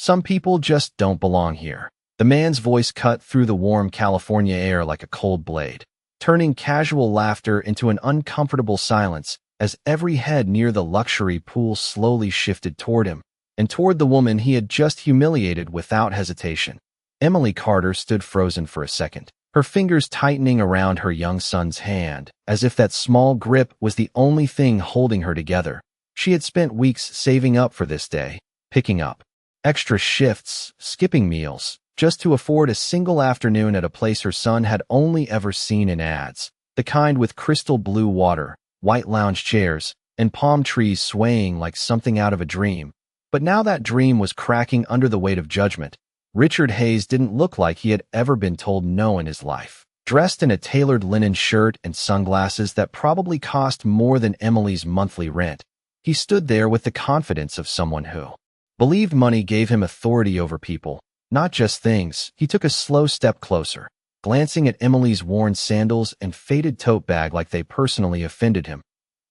Some people just don't belong here. The man's voice cut through the warm California air like a cold blade, turning casual laughter into an uncomfortable silence as every head near the luxury pool slowly shifted toward him, and toward the woman he had just humiliated without hesitation. Emily Carter stood frozen for a second, her fingers tightening around her young son's hand, as if that small grip was the only thing holding her together. She had spent weeks saving up for this day, picking up extra shifts, skipping meals, just to afford a single afternoon at a place her son had only ever seen in ads, the kind with crystal blue water, white lounge chairs, and palm trees swaying like something out of a dream. But now that dream was cracking under the weight of judgment. Richard Hayes didn't look like he had ever been told no in his life. Dressed in a tailored linen shirt and sunglasses that probably cost more than Emily's monthly rent, he stood there with the confidence of someone who believed money gave him authority over people, not just things. He took a slow step closer, glancing at Emily's worn sandals and faded tote bag like they personally offended him.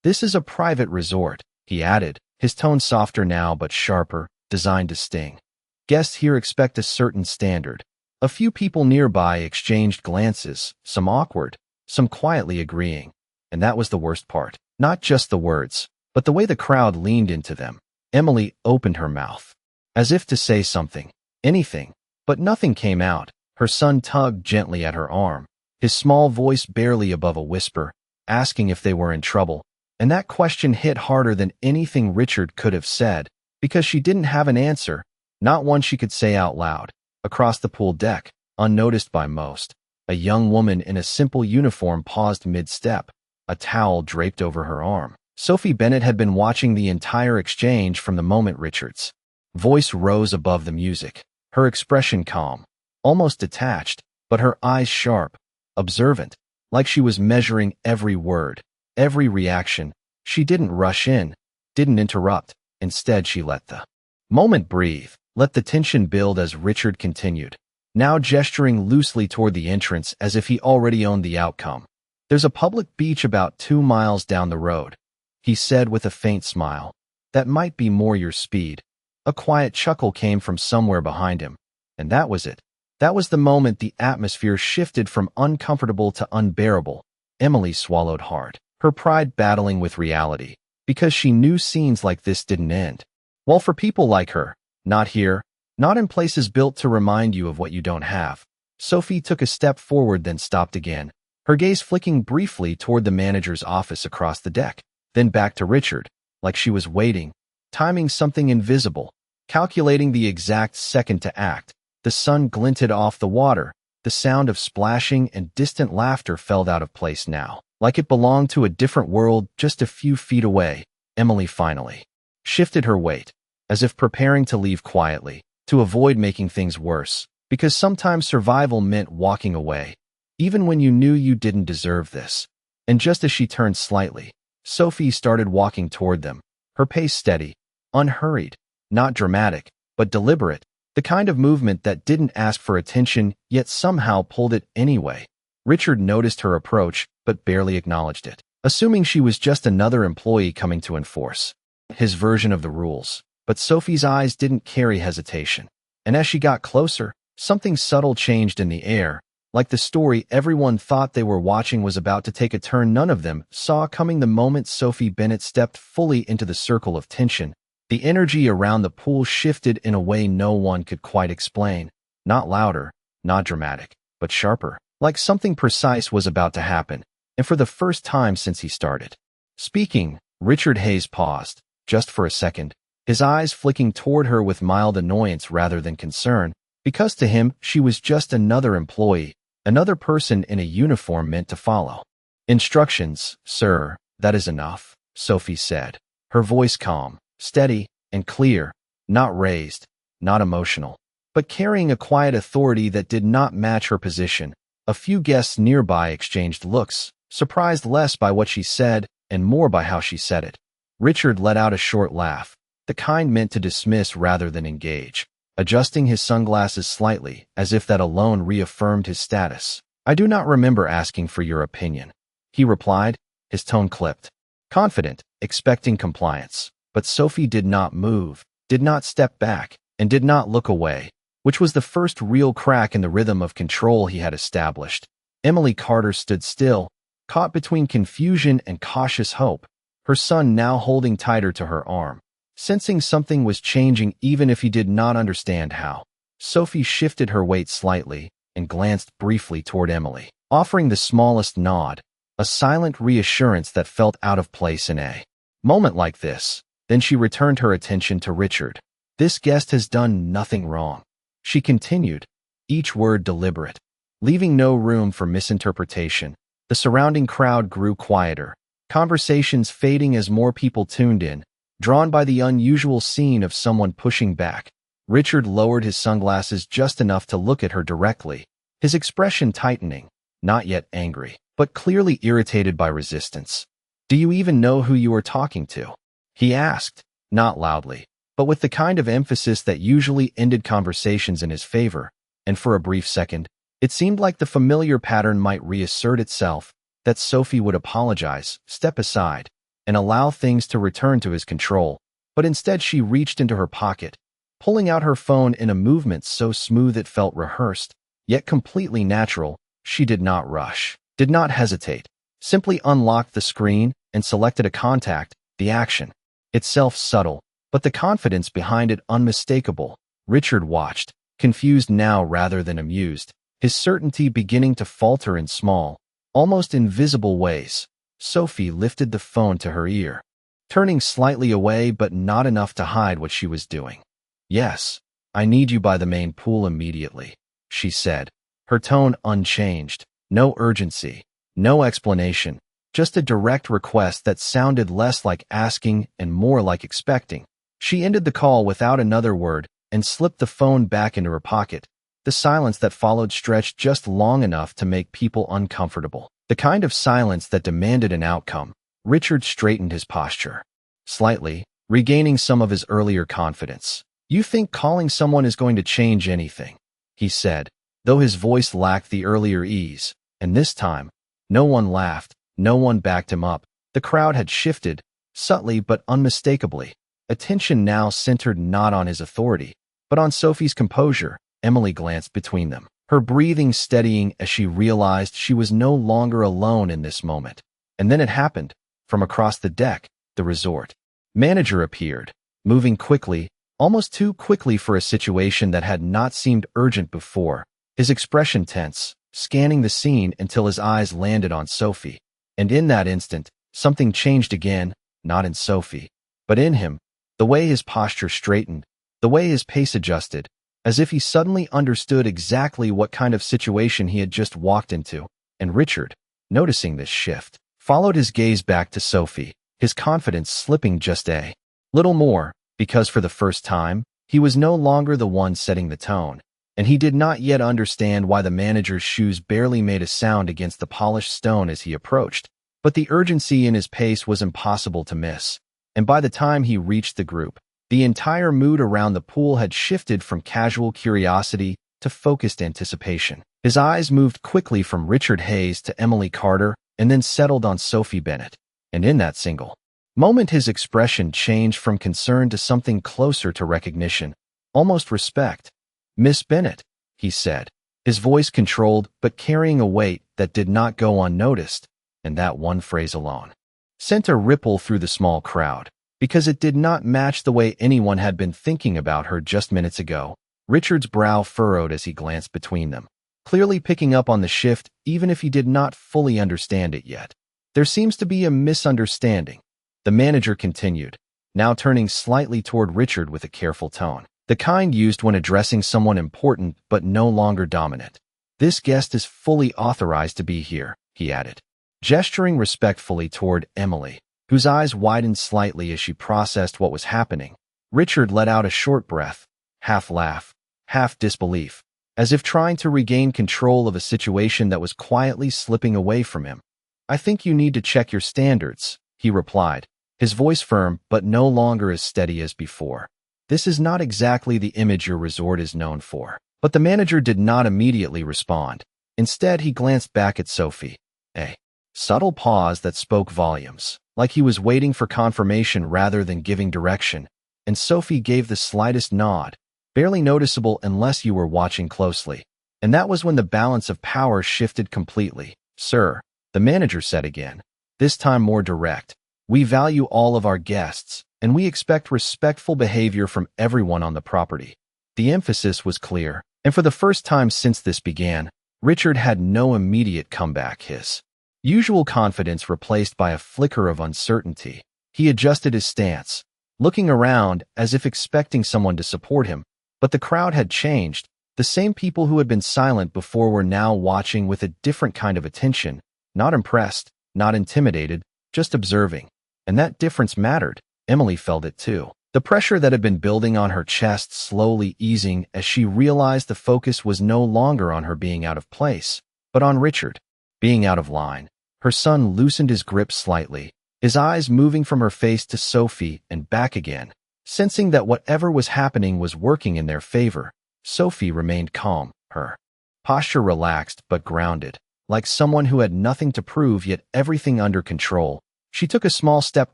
"This is a private resort," he added, his tone softer now but sharper, designed to sting. "Guests here expect a certain standard." A few people nearby exchanged glances, some awkward, some quietly agreeing. And that was the worst part. Not just the words, but the way the crowd leaned into them. Emily opened her mouth, as if to say something, anything, but nothing came out. Her son tugged gently at her arm, his small voice barely above a whisper, asking if they were in trouble. And that question hit harder than anything Richard could have said, because she didn't have an answer, not one she could say out loud. Across the pool deck, unnoticed by most, a young woman in a simple uniform paused mid-step, a towel draped over her arm. Sophie Bennett had been watching the entire exchange from the moment Richard's voice rose above the music, her expression calm, almost detached, but her eyes sharp, observant, like she was measuring every word, every reaction. She didn't rush in, didn't interrupt. Instead, she let the moment breathe, let the tension build as Richard continued, now gesturing loosely toward the entrance as if he already owned the outcome. "There's a public beach about 2 miles down the road," he said with a faint smile. "That might be more your speed." A quiet chuckle came from somewhere behind him, and that was it. That was the moment the atmosphere shifted from uncomfortable to unbearable. Emily swallowed hard, her pride battling with reality, because she knew scenes like this didn't end. Well, for people like her, not here, not in places built to remind you of what you don't have. Sophie took a step forward, then stopped again, her gaze flicking briefly toward the manager's office across the deck, then back to Richard, like she was waiting, timing something invisible, calculating the exact second to act. The sun glinted off the water, the sound of splashing and distant laughter fell out of place now, like it belonged to a different world just a few feet away. Emily finally shifted her weight, as if preparing to leave quietly, to avoid making things worse, because sometimes survival meant walking away, even when you knew you didn't deserve this. And just as she turned slightly, Sophie started walking toward them, her pace steady, unhurried, not dramatic, but deliberate, the kind of movement that didn't ask for attention yet somehow pulled it anyway. Richard noticed her approach, but barely acknowledged it, assuming she was just another employee coming to enforce his version of the rules. But Sophie's eyes didn't carry hesitation, and as she got closer, something subtle changed in the air, like the story everyone thought they were watching was about to take a turn none of them saw coming. The moment Sophie Bennett stepped fully into the circle of tension, the energy around the pool shifted in a way no one could quite explain. Not louder, not dramatic, but sharper, like something precise was about to happen, and for the first time since he started speaking. Richard Hayes paused, just for a second, his eyes flicking toward her with mild annoyance rather than concern, because to him she was just another employee, another person in a uniform meant to follow instructions. "Sir, that is enough," Sophie said, her voice calm, steady, and clear, not raised, not emotional, but carrying a quiet authority that did not match her position. A few guests nearby exchanged looks, surprised less by what she said and more by how she said it. Richard let out a short laugh, the kind meant to dismiss rather than engage, adjusting his sunglasses slightly, as if that alone reaffirmed his status. "I do not remember asking for your opinion," he replied, his tone clipped, confident, expecting compliance. But Sophie did not move, did not step back. and did not look away, which was the first real crack in the rhythm of control he had established. Emily Carter stood still, caught between confusion and cautious hope, her son now holding tighter to her arm. Sensing something was changing even if he did not understand how, Sophie shifted her weight slightly and glanced briefly toward Emily, offering the smallest nod, a silent reassurance that felt out of place in a moment like this. Then she returned her attention to Richard. "This guest has done nothing wrong," she continued, each word deliberate, leaving no room for misinterpretation. The surrounding crowd grew quieter, conversations fading as more people tuned in, drawn by the unusual scene of someone pushing back. Richard lowered his sunglasses just enough to look at her directly, his expression tightening, not yet angry, but clearly irritated by resistance. "Do you even know who you are talking to?" he asked, not loudly, but with the kind of emphasis that usually ended conversations in his favor, and for a brief second, it seemed like the familiar pattern might reassert itself, that Sophie would apologize, step aside, and allow things to return to his control. But instead she reached into her pocket, pulling out her phone in a movement so smooth it felt rehearsed, yet completely natural. She did not rush, did not hesitate, simply unlocked the screen and selected a contact, the action itself subtle, but the confidence behind it unmistakable. Richard watched, confused now rather than amused, his certainty beginning to falter in small, almost invisible ways. Sophie lifted the phone to her ear, turning slightly away but not enough to hide what she was doing. "Yes, I need you by the main pool immediately," she said, her tone unchanged, no urgency, no explanation, just a direct request that sounded less like asking and more like expecting. She ended the call without another word and slipped the phone back into her pocket. The silence that followed stretched just long enough to make people uncomfortable, the kind of silence that demanded an outcome. Richard straightened his posture slightly, regaining some of his earlier confidence. "You think calling someone is going to change anything?" he said, though his voice lacked the earlier ease, and this time, no one laughed. No one backed him up. The crowd had shifted, subtly but unmistakably. Attention now centered not on his authority, but on Sophie's composure. Emily glanced between them, her breathing steadying as she realized she was no longer alone in this moment. And then it happened. From across the deck, the resort manager appeared, moving quickly, almost too quickly for a situation that had not seemed urgent before, his expression tense, scanning the scene until his eyes landed on Sophie. And in that instant, something changed again, not in Sophie, but in him, the way his posture straightened, the way his pace adjusted, as if he suddenly understood exactly what kind of situation he had just walked into. And Richard, noticing this shift, followed his gaze back to Sophie, his confidence slipping just a little more, because for the first time, he was no longer the one setting the tone, and he did not yet understand why the manager's shoes barely made a sound against the polished stone as he approached. But the urgency in his pace was impossible to miss, and by the time he reached the group, the entire mood around the pool had shifted from casual curiosity to focused anticipation. His eyes moved quickly from Richard Hayes to Emily Carter and then settled on Sophie Bennett, and in that single moment his expression changed from concern to something closer to recognition, almost respect. "Miss Bennett," he said, his voice controlled but carrying a weight that did not go unnoticed, and that one phrase alone sent a ripple through the small crowd, because it did not match the way anyone had been thinking about her just minutes ago. Richard's brow furrowed as he glanced between them, clearly picking up on the shift even if he did not fully understand it yet. "There seems to be a misunderstanding," the manager continued, now turning slightly toward Richard with a careful tone, the kind used when addressing someone important but no longer dominant. "This guest is fully authorized to be here," he added, gesturing respectfully toward Emily, whose eyes widened slightly as she processed what was happening. Richard let out a short breath, half laugh, half disbelief, as if trying to regain control of a situation that was quietly slipping away from him. "I think you need to check your standards," he replied, his voice firm but no longer as steady as before. "This is not exactly the image your resort is known for." But the manager did not immediately respond. Instead, he glanced back at Sophie, a subtle pause that spoke volumes, like he was waiting for confirmation rather than giving direction, and Sophie gave the slightest nod, barely noticeable unless you were watching closely. And that was when the balance of power shifted completely. "Sir," the manager said again, this time more direct, "we value all of our guests, and we expect respectful behavior from everyone on the property." The emphasis was clear, and for the first time since this began, Richard had no immediate comeback. His usual confidence replaced by a flicker of uncertainty. He adjusted his stance, looking around as if expecting someone to support him, but the crowd had changed. The same people who had been silent before were now watching with a different kind of attention, not impressed, not intimidated, just observing. And that difference mattered. Emily felt it too. The pressure that had been building on her chest slowly easing as she realized the focus was no longer on her being out of place, but on Richard being out of line. Her son loosened his grip slightly, his eyes moving from her face to Sophie and back again. Sensing that whatever was happening was working in their favor, Sophie remained calm, her posture relaxed but grounded, like someone who had nothing to prove yet everything under control. She took a small step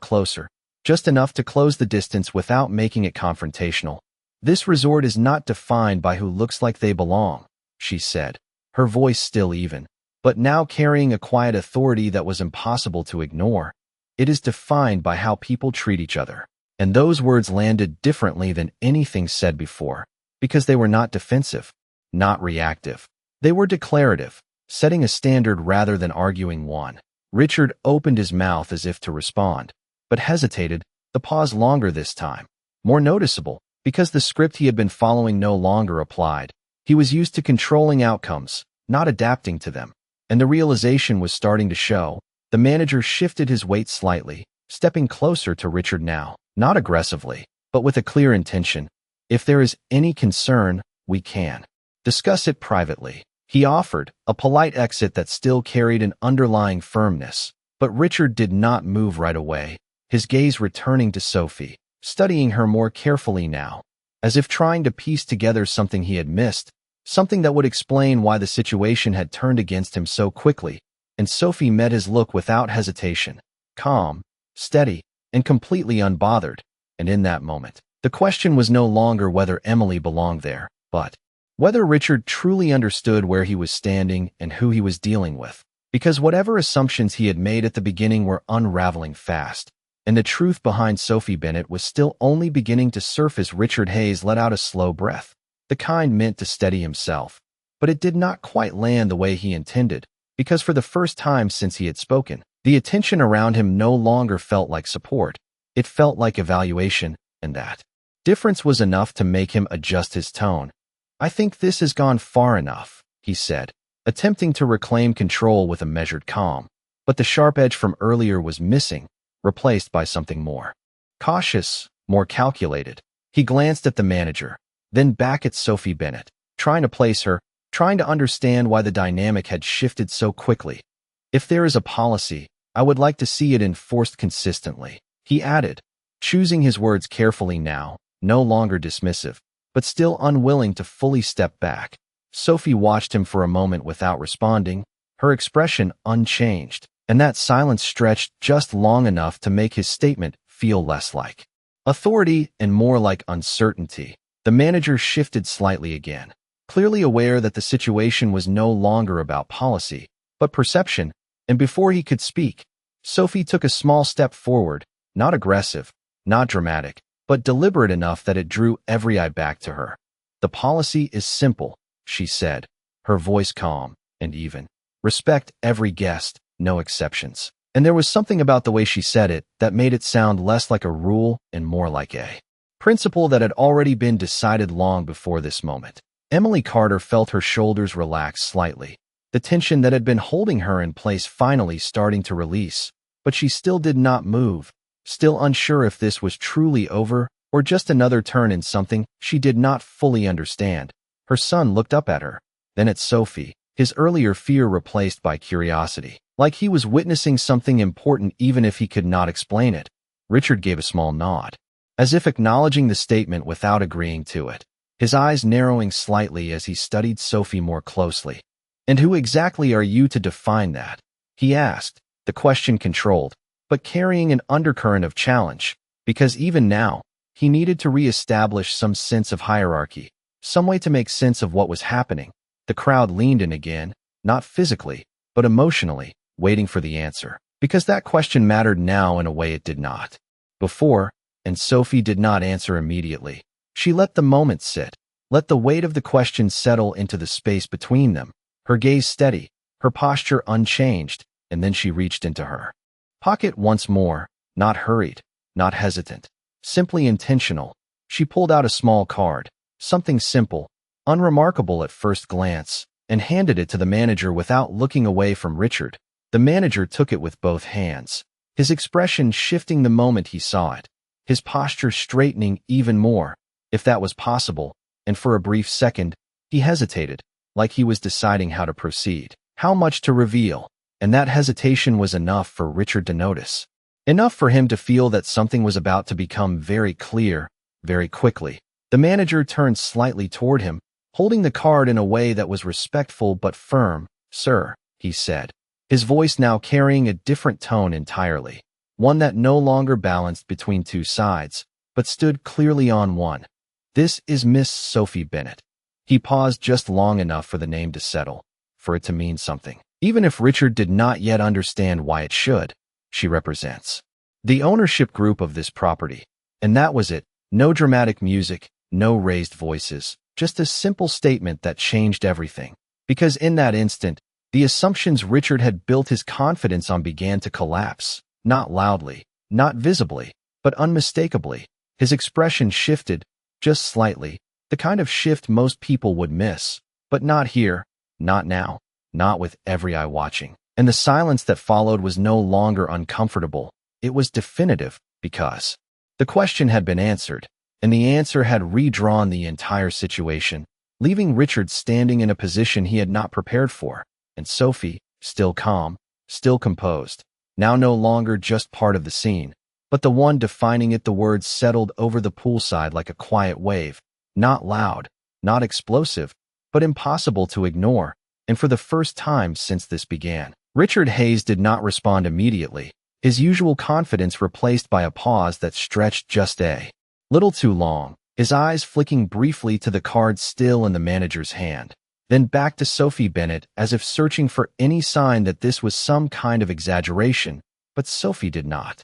closer, just enough to close the distance without making it confrontational. "This resort is not defined by who looks like they belong," she said, her voice still even, but now carrying a quiet authority that was impossible to ignore. "It is defined by how people treat each other." And those words landed differently than anything said before, because they were not defensive, not reactive. They were declarative, setting a standard rather than arguing one. Richard opened his mouth as if to respond, but hesitated, the pause longer this time, more noticeable, because the script he had been following no longer applied. He was used to controlling outcomes, not adapting to them, and the realization was starting to show. The manager shifted his weight slightly, stepping closer to Richard now, not aggressively, but with a clear intention. "If there is any concern, we can discuss it privately," he offered, a polite exit that still carried an underlying firmness. But Richard did not move right away, his gaze returning to Sophie, studying her more carefully now, as if trying to piece together something he had missed, something that would explain why the situation had turned against him so quickly. And Sophie met his look without hesitation, calm, steady, and completely unbothered. And in that moment, the question was no longer whether Emily belonged there, but whether Richard truly understood where he was standing and who he was dealing with. Because whatever assumptions he had made at the beginning were unraveling fast, and the truth behind Sophie Bennett was still only beginning to surface. Richard Hayes let out a slow breath, the kind meant to steady himself, but it did not quite land the way he intended, because for the first time since he had spoken, the attention around him no longer felt like support. It felt like evaluation, and that difference was enough to make him adjust his tone. "I think this has gone far enough," he said, attempting to reclaim control with a measured calm. But the sharp edge from earlier was missing, replaced by something more cautious, more calculated. He glanced at the manager, then back at Sophie Bennett, trying to place her, trying to understand why the dynamic had shifted so quickly. "If there is a policy, I would like to see it enforced consistently," he added, choosing his words carefully now, no longer dismissive, but still unwilling to fully step back. Sophie watched him for a moment without responding, her expression unchanged, and that silence stretched just long enough to make his statement feel less like authority and more like uncertainty. The manager shifted slightly again, clearly aware that the situation was no longer about policy, but perception, and before he could speak, Sophie took a small step forward, not aggressive, not dramatic, but deliberate enough that it drew every eye back to her. "The policy is simple," she said, her voice calm and even. "Respect every guest, no exceptions." And there was something about the way she said it that made it sound less like a rule and more like a principle that had already been decided long before this moment. Emily Carter felt her shoulders relax slightly, the tension that had been holding her in place finally starting to release, but she still did not move, still unsure if this was truly over or just another turn in something she did not fully understand. Her son looked up at her, then at Sophie, his earlier fear replaced by curiosity, like he was witnessing something important even if he could not explain it. Richard gave a small nod, as if acknowledging the statement without agreeing to it, his eyes narrowing slightly as he studied Sophie more closely. "And who exactly are you to define that?" he asked, the question controlled, but carrying an undercurrent of challenge, because even now, He needed to re-establish some sense of hierarchy, some way to make sense of what was happening. The crowd leaned in again, not physically, but emotionally, waiting for the answer. Because that question mattered now in a way it did not before, and Sophie did not answer immediately. She let the moment sit, let the weight of the question settle into the space between them, her gaze steady, her posture unchanged, and then she reached into her pocket once more, not hurried, not hesitant, simply intentional. She pulled out a small card, something simple, unremarkable at first glance, and handed it to the manager without looking away from Richard. The manager took it with both hands, his expression shifting the moment he saw it, his posture straightening even more, if that was possible, and for a brief second, he hesitated, like he was deciding how to proceed, how much to reveal, and that hesitation was enough for Richard to notice. Enough for him to feel that something was about to become very clear, very quickly. The manager turned slightly toward him, holding the card in a way that was respectful but firm. "Sir," he said, his voice now carrying a different tone entirely, one that no longer balanced between two sides, but stood clearly on one. "This is Miss Sophie Bennet." He paused just long enough for the name to settle, for it to mean something. Even if Richard did not yet understand why it should, she represents the ownership group of this property. And that was it. No dramatic music, no raised voices, just a simple statement that changed everything. Because in that instant, the assumptions Richard had built his confidence on began to collapse, not loudly, not visibly, but unmistakably. His expression shifted, just slightly, the kind of shift most people would miss, but not here, not now, not with every eye watching. And the silence that followed was no longer uncomfortable, it was definitive, because the question had been answered, and the answer had redrawn the entire situation, leaving Richard standing in a position he had not prepared for. And Sophie, still calm, still composed, now no longer just part of the scene, but the one defining it. The words settled over the poolside like a quiet wave, not loud, not explosive, but impossible to ignore. And for the first time since this began, Richard Hayes did not respond immediately, his usual confidence replaced by a pause that stretched just a little too long, his eyes flicking briefly to the card still in the manager's hand, then back to Sophie Bennet as if searching for any sign that this was some kind of exaggeration. But Sophie did not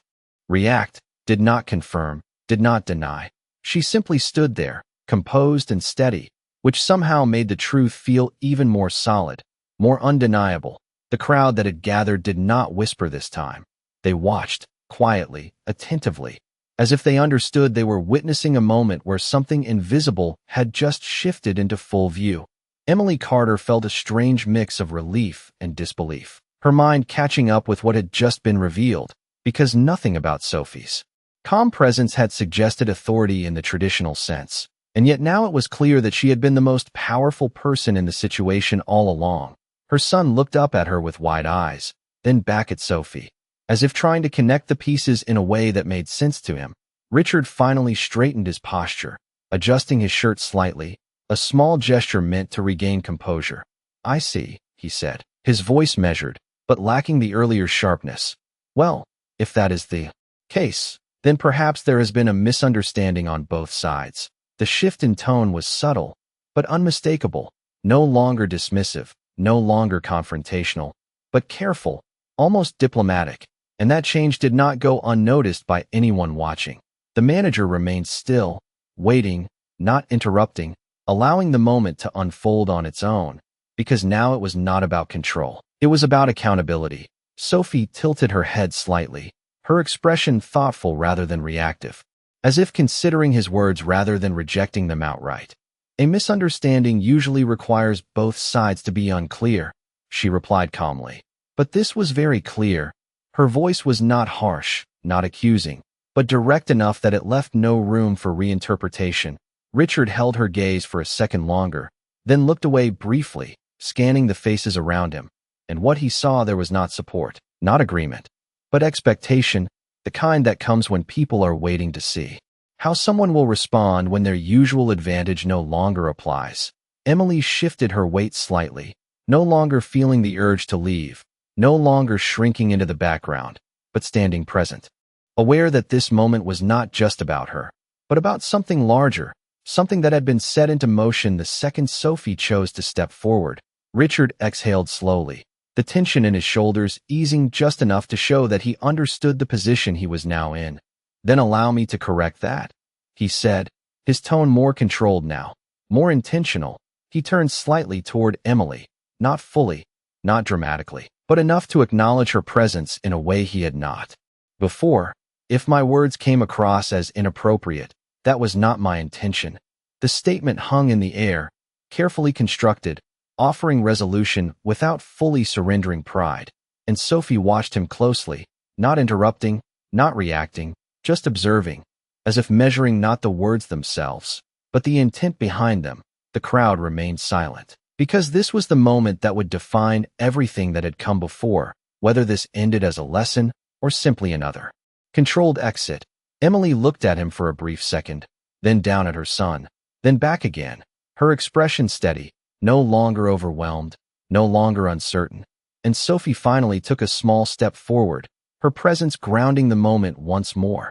react, did not confirm, did not deny. She simply stood there, composed and steady, which somehow made the truth feel even more solid, more undeniable. The crowd that had gathered did not whisper this time. They watched, quietly, attentively, as if they understood they were witnessing a moment where something invisible had just shifted into full view. Emily Carter felt a strange mix of relief and disbelief, her mind catching up with what had just been revealed, because nothing about Sophie's calm presence had suggested authority in the traditional sense, and yet now it was clear that she had been the most powerful person in the situation all along. Her son looked up at her with wide eyes, then back at Sophie, as if trying to connect the pieces in a way that made sense to him. Richard finally straightened his posture, adjusting his shirt slightly, a small gesture meant to regain composure. "I see," he said, his voice measured, but lacking the earlier sharpness. "Well, if that is the case, then perhaps there has been a misunderstanding on both sides." The shift in tone was subtle, but unmistakable, no longer dismissive, no longer confrontational, but careful, almost diplomatic, and that change did not go unnoticed by anyone watching. The manager remained still, waiting, not interrupting, allowing the moment to unfold on its own, because now it was not about control. It was about accountability. Sophie tilted her head slightly, her expression thoughtful rather than reactive, as if considering his words rather than rejecting them outright. "A misunderstanding usually requires both sides to be unclear," she replied calmly. But this was very clear. Her voice was not harsh, not accusing, but direct enough that it left no room for reinterpretation. Richard held her gaze for a second longer, then looked away briefly, scanning the faces around him. And what he saw there was not support, not agreement, but expectation, the kind that comes when people are waiting to see how someone will respond when their usual advantage no longer applies. Emily shifted her weight slightly, no longer feeling the urge to leave, no longer shrinking into the background, but standing present, aware that this moment was not just about her, but about something larger, something that had been set into motion the second Sophie chose to step forward. Richard exhaled slowly, the tension in his shoulders easing just enough to show that he understood the position he was now in. "Then allow me to correct that," he said, his tone more controlled now, more intentional. He turned slightly toward Emily, not fully, not dramatically, but enough to acknowledge her presence in a way he had not before. "If my words came across as inappropriate, that was not my intention." The statement hung in the air, carefully constructed, offering resolution without fully surrendering pride, and Sophie watched him closely, not interrupting, not reacting, just observing, as if measuring not the words themselves, but the intent behind them. The crowd remained silent, because this was the moment that would define everything that had come before, whether this ended as a lesson or simply another controlled exit. Emily looked at him for a brief second, then down at her son, then back again, her expression steady, no longer overwhelmed, no longer uncertain. And Sophie finally took a small step forward, her presence grounding the moment once more.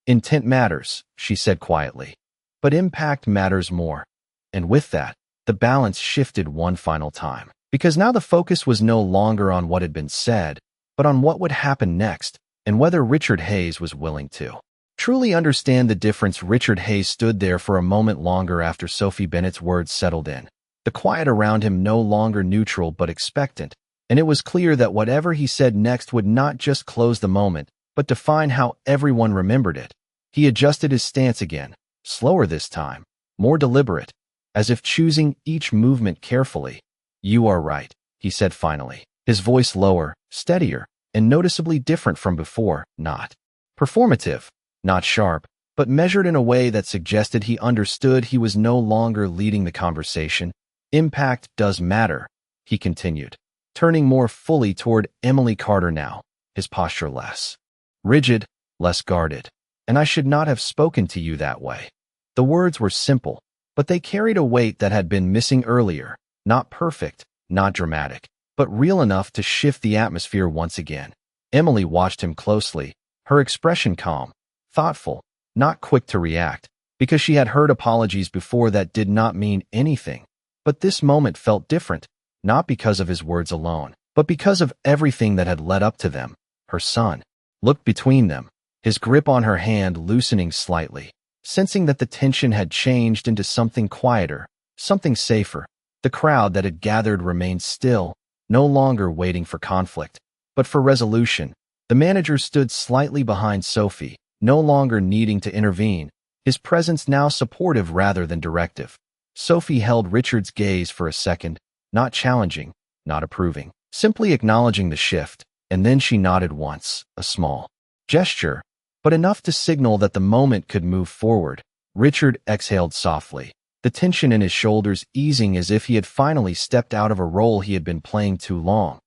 "Intent matters," she said quietly, "but impact matters more." And with that, the balance shifted one final time, because now the focus was no longer on what had been said, but on what would happen next, and whether Richard Hayes was willing to truly understand the difference. Richard Hayes stood there for a moment longer after Sophie Bennett's words settled in, the quiet around him no longer neutral but expectant, and it was clear that whatever he said next would not just close the moment, but define how everyone remembered it. He adjusted his stance again, slower this time, more deliberate, as if choosing each movement carefully. "You are right," he said finally, his voice lower, steadier, and noticeably different from before, not performative, not sharp, but measured in a way that suggested he understood he was no longer leading the conversation. "Impact does matter," he continued, turning more fully toward Emily Carter now, his posture less rigid, less guarded. "And I should not have spoken to you that way." The words were simple, but they carried a weight that had been missing earlier, not perfect, not dramatic, but real enough to shift the atmosphere once again. Emily watched him closely, her expression calm, thoughtful, not quick to react, because she had heard apologies before that did not mean anything. But this moment felt different, not because of his words alone, but because of everything that had led up to them. Her son looked between them, his grip on her hand loosening slightly, sensing that the tension had changed into something quieter, something safer. The crowd that had gathered remained still, no longer waiting for conflict, but for resolution. The manager stood slightly behind Sophie, no longer needing to intervene, his presence now supportive rather than directive. Sophie held Richard's gaze for a second, not challenging, not approving, simply acknowledging the shift, and then she nodded once, a small gesture, but enough to signal that the moment could move forward. Richard exhaled softly, the tension in his shoulders easing as if he had finally stepped out of a role he had been playing too long.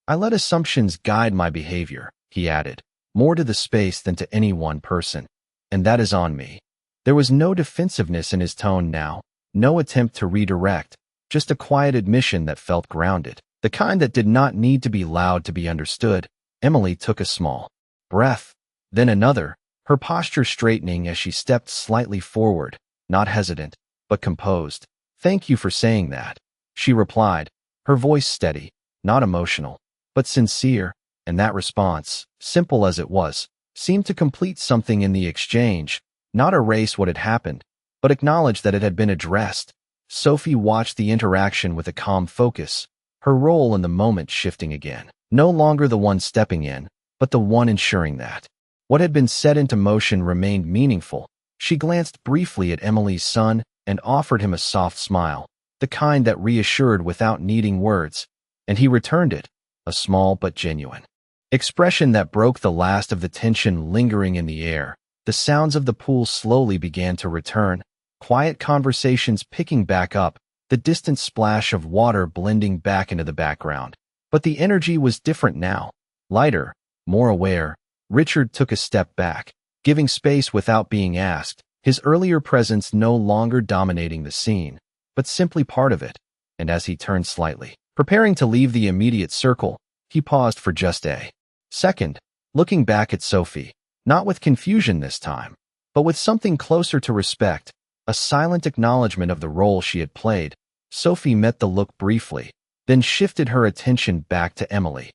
"I let assumptions guide my behavior," he added, more to the space than to any one person, "and that is on me." There was no defensiveness in his tone now, no attempt to redirect, just a quiet admission that felt grounded, the kind that did not need to be loud to be understood. Emily took a small breath, then another, her posture straightening as she stepped slightly forward, not hesitant, but composed. "Thank you for saying that," she replied, her voice steady, not emotional, but sincere, and that response, simple as it was, seemed to complete something in the exchange, not erase what had happened, but acknowledge that it had been addressed. Sophie watched the interaction with a calm focus, her role in the moment shifting again, no longer the one stepping in, but the one ensuring that what had been set into motion remained meaningful. She glanced briefly at Emily's son and offered him a soft smile, the kind that reassured without needing words, and he returned it, a small but genuine expression that broke the last of the tension lingering in the air. The sounds of the pool slowly began to return, quiet conversations picking back up, the distant splash of water blending back into the background. But the energy was different now, lighter, more aware. Richard took a step back, giving space without being asked, his earlier presence no longer dominating the scene, but simply part of it. And as he turned slightly, preparing to leave the immediate circle, he paused for just a second, looking back at Sophie, not with confusion this time, But with something closer to respect, a silent acknowledgement of the role she had played, Sophie met the look briefly, then shifted her attention back to Emily.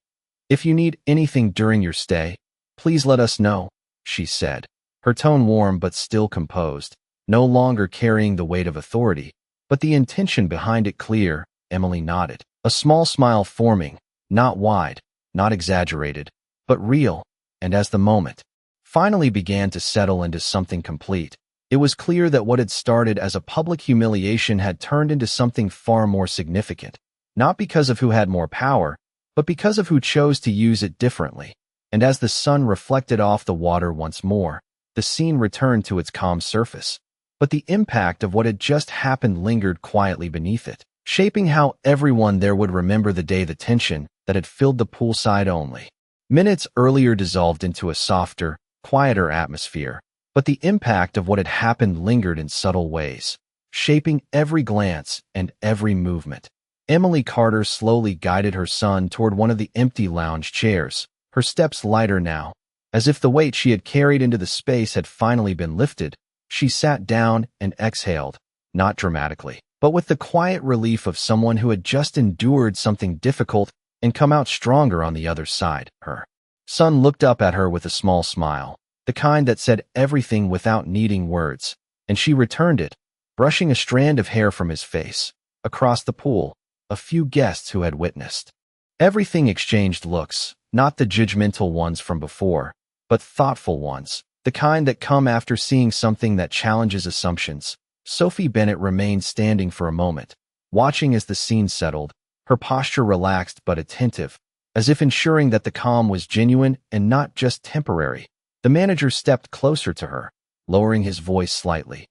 "If you need anything during your stay, please let us know," she said, her tone warm but still composed, no longer carrying the weight of authority, but the intention behind it clear. Emily nodded, a small smile forming, not wide, not exaggerated, but real, and as the moment finally began to settle into something complete, it was clear that what had started as a public humiliation had turned into something far more significant, not because of who had more power, but because of who chose to use it differently. And as the sun reflected off the water once more, the scene returned to its calm surface. But the impact of what had just happened lingered quietly beneath it, shaping how everyone there would remember the day. The tension that had filled the poolside only minutes earlier dissolved into a softer, quieter atmosphere, but the impact of what had happened lingered in subtle ways, shaping every glance and every movement. Emily Carter slowly guided her son toward one of the empty lounge chairs, her steps lighter now, as if the weight she had carried into the space had finally been lifted. She sat down and exhaled, not dramatically, but with the quiet relief of someone who had just endured something difficult and come out stronger on the other side. Her son looked up at her with a small smile, the kind that said everything without needing words, and she returned it, brushing a strand of hair from his face. Across the pool, a few guests who had witnessed everything exchanged looks, not the judgmental ones from before, but thoughtful ones, the kind that come after seeing something that challenges assumptions. Sophie Bennett remained standing for a moment, watching as the scene settled, her posture relaxed but attentive, as if ensuring that the calm was genuine and not just temporary. The manager stepped closer to her, lowering his voice slightly.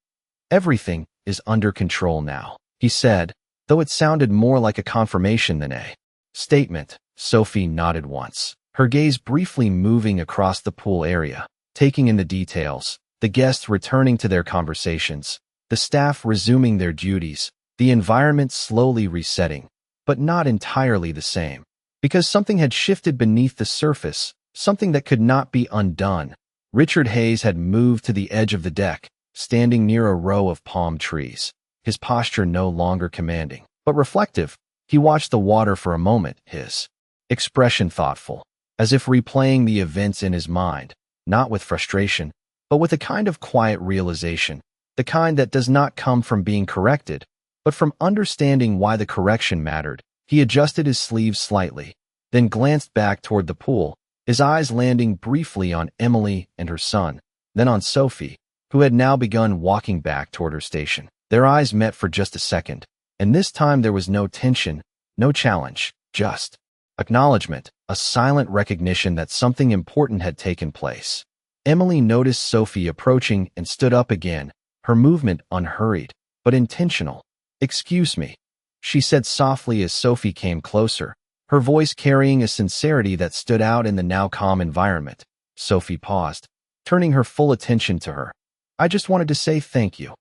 "Everything is under control now," he said, though it sounded more like a confirmation than a statement. Sophie nodded once, her gaze briefly moving across the pool area, taking in the details, the guests returning to their conversations, the staff resuming their duties, the environment slowly resetting, but not entirely the same, because something had shifted beneath the surface, something that could not be undone. Richard Hayes had moved to the edge of the deck, standing near a row of palm trees, his posture no longer commanding, but reflective. He watched the water for a moment, his expression thoughtful, as if replaying the events in his mind, not with frustration, but with a kind of quiet realization, the kind that does not come from being corrected, but from understanding why the correction mattered. He adjusted his sleeves slightly, then glanced back toward the pool, his eyes landing briefly on Emily and her son, then on Sophie, who had now begun walking back toward her station. Their eyes met for just a second, and this time there was no tension, no challenge, just acknowledgement, a silent recognition that something important had taken place. Emily noticed Sophie approaching and stood up again, her movement unhurried, but intentional. "Excuse me," she said softly as Sophie came closer, her voice carrying a sincerity that stood out in the now calm environment. Sophie paused, turning her full attention to her. "I just wanted to say thank you,"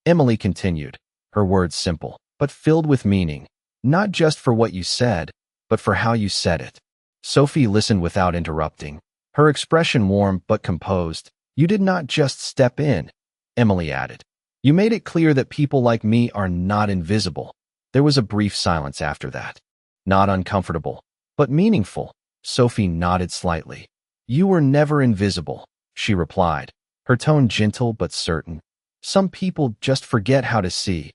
Emily continued, her words simple, but filled with meaning, "not just for what you said, but for how you said it." Sophie listened without interrupting, her expression warm but composed. "You did not just step in," Emily added. "You made it clear that people like me are not invisible." There was a brief silence after that. "Not uncomfortable, but meaningful." Sophie nodded slightly. "You were never invisible," she replied, her tone gentle but certain. "Some people just forget how to see."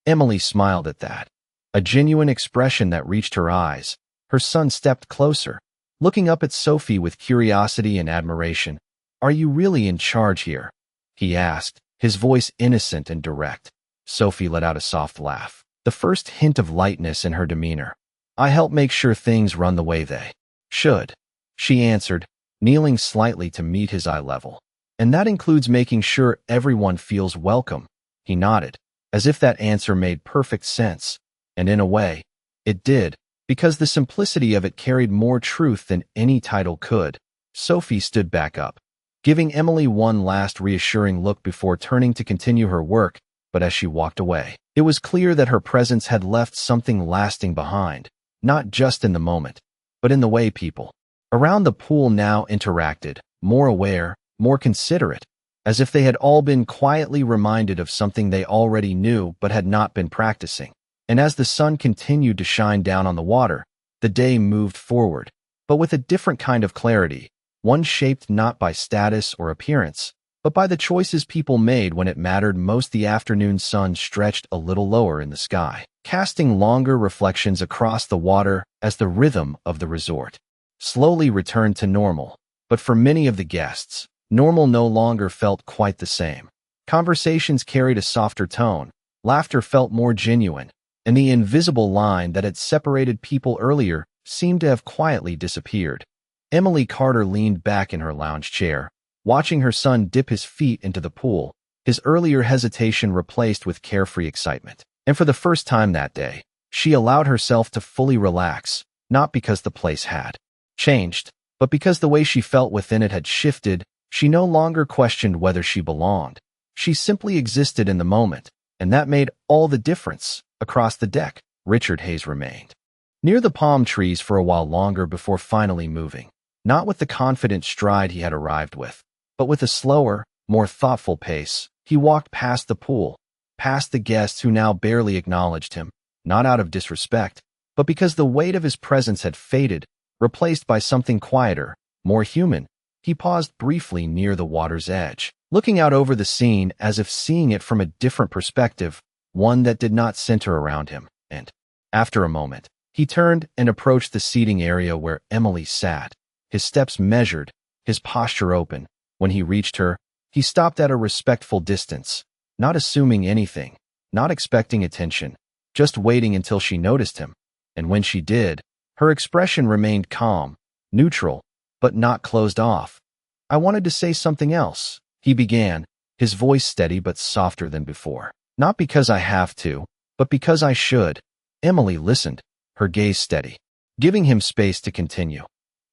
Emily smiled at that, a genuine expression that reached her eyes. Her son stepped closer, looking up at Sophie with curiosity and admiration. "Are you really in charge here?" he asked, his voice innocent and direct. Sophie let out a soft laugh, the first hint of lightness in her demeanor. "I help make sure things run the way they should," she answered, kneeling slightly to meet his eye level. "And that includes making sure everyone feels welcome." He nodded, as if that answer made perfect sense. And in a way, it did, because the simplicity of it carried more truth than any title could. Sophie stood back up, giving Emily one last reassuring look before turning to continue her work, but as she walked away, it was clear that her presence had left something lasting behind, not just in the moment, but in the way people around the pool now interacted, more aware, more considerate. as if they had all been quietly reminded of something they already knew but had not been practicing. And as the sun continued to shine down on the water, the day moved forward, but with a different kind of clarity, one shaped not by status or appearance, but by the choices people made when it mattered most. The afternoon sun stretched a little lower in the sky, casting longer reflections across the water as the rhythm of the resort slowly returned to normal. But for many of the guests, normal no longer felt quite the same. Conversations carried a softer tone, laughter felt more genuine, and the invisible line that had separated people earlier seemed to have quietly disappeared. Emily Carter leaned back in her lounge chair, watching her son dip his feet into the pool, his earlier hesitation replaced with carefree excitement. And for the first time that day, she allowed herself to fully relax, not because the place had changed, but because the way she felt within it had shifted. She no longer questioned whether she belonged. She simply existed in the moment, and that made all the difference. Across the deck, Richard Hayes remained near the palm trees for a while longer before finally moving, not with the confident stride he had arrived with, but with a slower, more thoughtful pace. He walked past the pool, past the guests who now barely acknowledged him, not out of disrespect, but because the weight of his presence had faded, replaced by something quieter, more human. He paused briefly near the water's edge, looking out over the scene as if seeing it from a different perspective, one that did not center around him, and, after a moment, he turned and approached the seating area where Emily sat, his steps measured, his posture open. When he reached her, he stopped at a respectful distance, not assuming anything, not expecting attention, just waiting until she noticed him. And when she did, her expression remained calm, neutral, but not closed off. "I wanted to say something else," he began, his voice steady but softer than before. "Not because I have to, but because I should." Emily listened, her gaze steady, giving him space to continue.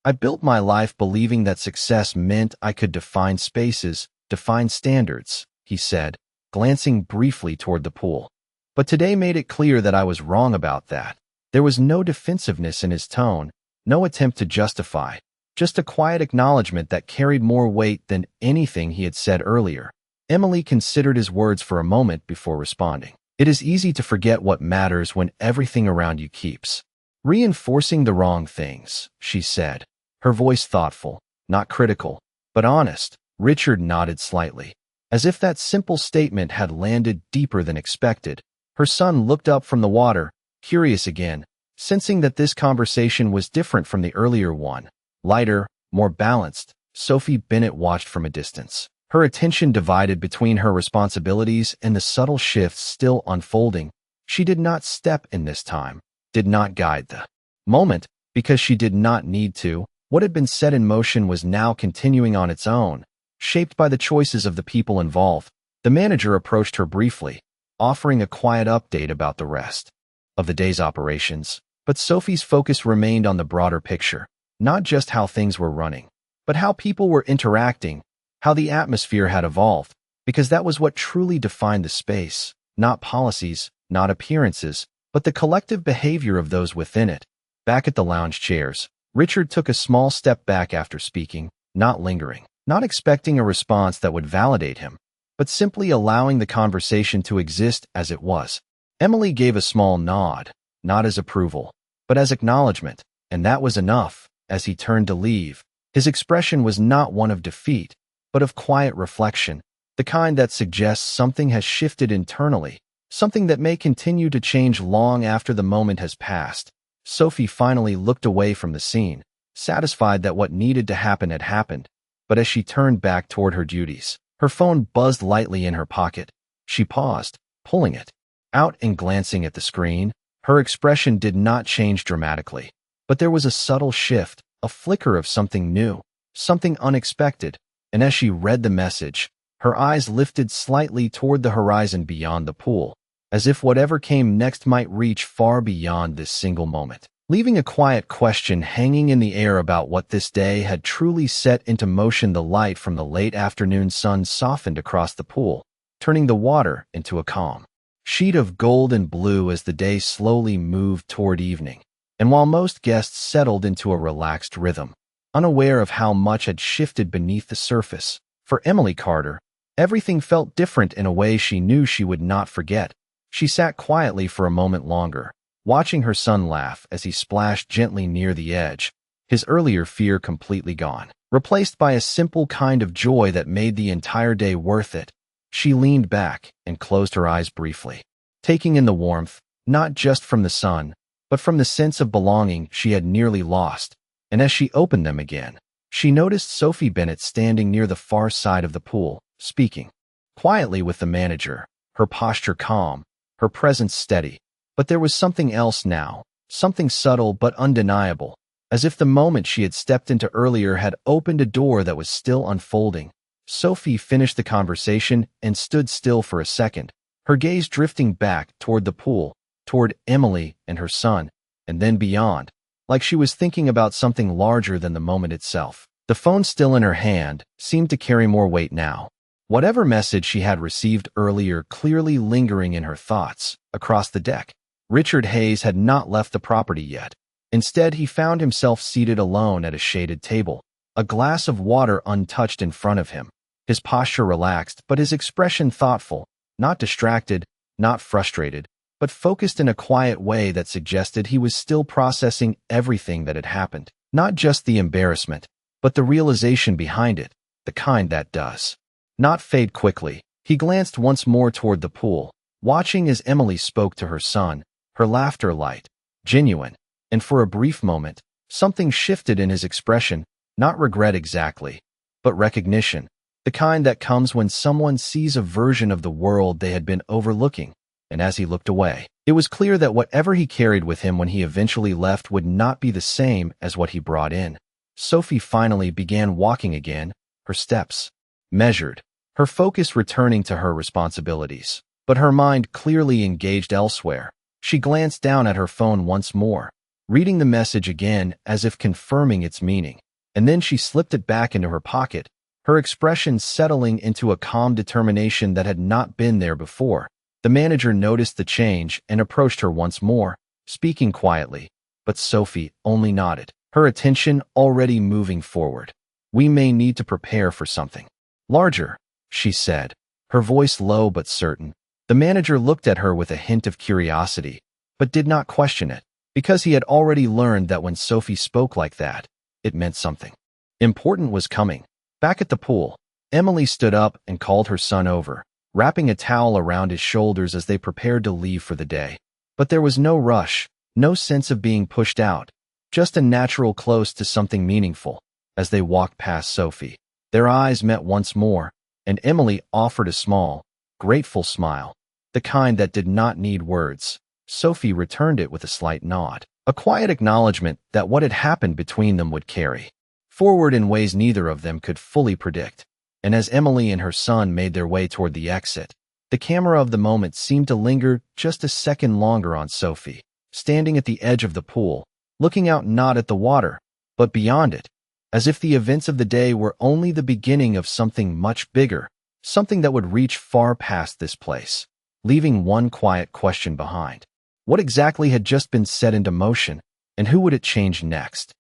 "I built my life believing that success meant I could define spaces, define standards," he said, glancing briefly toward the pool. But today made it clear that I was wrong about that. There was no defensiveness in his tone, no attempt to justify, just a quiet acknowledgement that carried more weight than anything he had said earlier. Emily considered his words for a moment before responding. "It is easy to forget what matters when everything around you keeps reinforcing the wrong things," she said, her voice thoughtful, not critical, but honest. Richard nodded slightly, as if that simple statement had landed deeper than expected. Her son looked up from the water, curious again, sensing that this conversation was different from the earlier one, lighter, more balanced. Sophie Bennett watched from a distance, her attention divided between her responsibilities and the subtle shifts still unfolding. She did not step in this time, did not guide the moment, because she did not need to. What had been set in motion was now continuing on its own, shaped by the choices of the people involved. The manager approached her briefly, offering a quiet update about the rest of the day's operations. But Sophie's focus remained on the broader picture, not just how things were running, but how people were interacting, how the atmosphere had evolved, because that was what truly defined the space, not policies, not appearances, but the collective behavior of those within it. Back at the lounge chairs, Richard took a small step back after speaking, not lingering, not expecting a response that would validate him, but simply allowing the conversation to exist as it was. Emily gave a small nod, not as approval, but as acknowledgement, and that was enough. As he turned to leave, his expression was not one of defeat, but of quiet reflection, the kind that suggests something has shifted internally, something that may continue to change long after the moment has passed. Sophie finally looked away from the scene, satisfied that what needed to happen had happened. But as she turned back toward her duties, her phone buzzed lightly in her pocket. She paused, pulling it out and glancing at the screen. Her expression did not change dramatically, but there was a subtle shift, a flicker of something new, something unexpected. And as she read the message, her eyes lifted slightly toward the horizon beyond the pool, as if whatever came next might reach far beyond this single moment, leaving a quiet question hanging in the air about what this day had truly set into motion. The light from the late afternoon sun softened across the pool, turning the water into a calm sheet of gold and blue as the day slowly moved toward evening. And while most guests settled into a relaxed rhythm, unaware of how much had shifted beneath the surface, for Emily Carter, Everything felt different in a way she knew she would not forget. She sat quietly for a moment longer, watching her son laugh as he splashed gently near the edge, his earlier fear completely gone, replaced by a simple kind of joy that made the entire day worth it. She leaned back and closed her eyes briefly, taking in the warmth, not just from the sun, but from the sense of belonging she had nearly lost. And as she opened them again, she noticed Sophie Bennett standing near the far side of the pool, speaking quietly with the manager, her posture calm, her presence steady. But there was something else now, something subtle but undeniable, as if the moment she had stepped into earlier had opened a door that was still unfolding. Sophie finished the conversation and stood still for a second, her gaze drifting back toward the pool, toward Emily and her son, and then beyond, like she was thinking about something larger than the moment itself. The phone still in her hand seemed to carry more weight now. Whatever message she had received earlier clearly lingering in her thoughts across the deck. Richard Hayes had not left the property yet. Instead, he found himself seated alone at a shaded table, a glass of water untouched in front of him. His posture relaxed, but his expression thoughtful, not distracted, not frustrated, but focused in a quiet way that suggested he was still processing everything that had happened. Not just the embarrassment, but the realization behind it, the kind that does not fade quickly. He glanced once more toward the pool, watching as Emily spoke to her son, her laughter light, genuine, and for a brief moment, something shifted in his expression, not regret exactly, but recognition, the kind that comes when someone sees a version of the world they had been overlooking. And as he looked away, it was clear that whatever he carried with him when he eventually left would not be the same as what he brought in. Sophie finally began walking again, her steps measured, her focus returning to her responsibilities, but her mind clearly engaged elsewhere. She glanced down at her phone once more, reading the message again as if confirming its meaning, and then she slipped it back into her pocket, her expression settling into a calm determination that had not been there before. The manager noticed the change and approached her once more, speaking quietly, but Sophie only nodded, her attention already moving forward. "We may need to prepare for something larger," she said, her voice low but certain. The manager looked at her with a hint of curiosity, but did not question it, because he had already learned that when Sophie spoke like that, it meant something important was coming. Back at the pool, Emily stood up and called her son over, wrapping a towel around his shoulders as they prepared to leave for the day. But there was no rush, no sense of being pushed out, just a natural close to something meaningful. As they walked past Sophie, their eyes met once more, and Emily offered a small, grateful smile, the kind that did not need words. Sophie returned it with a slight nod, a quiet acknowledgement that what had happened between them would carry forward in ways neither of them could fully predict. And as Emily and her son made their way toward the exit, the camera of the moment seemed to linger just a second longer on Sophie, standing at the edge of the pool, looking out not at the water, but beyond it, as if the events of the day were only the beginning of something much bigger, something that would reach far past this place, leaving one quiet question behind. What exactly had just been set into motion, and who would it change next?